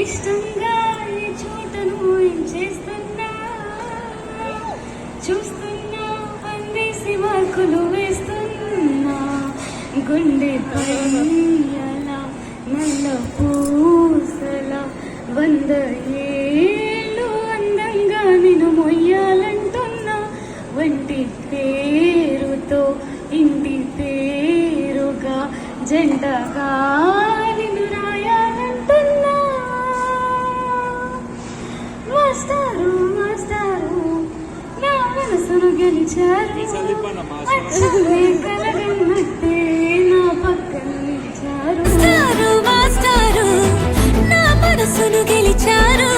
ఇష్టంగా ఈ చోటను ఏం చేస్తున్నా చూస్తున్నా వందేసి మార్కులు వేస్తున్నా గుండెపై అలా నల్ల పూసలా 100 ఏళ్ళు అందంగా నిన్ను మొయ్యాలంటున్నా వంటి పేరుతో ఇంటి పేరుగా జంటగా నిన్ను రాయాలంటున్నా మాస్టారు మాస్టారు నా మనసును గెలిచారు అచ్చమే కలగన్నట్టే నా పక్కన నిలిచారు మాస్టారు మాస్టారు నా మనసును గెలిచారు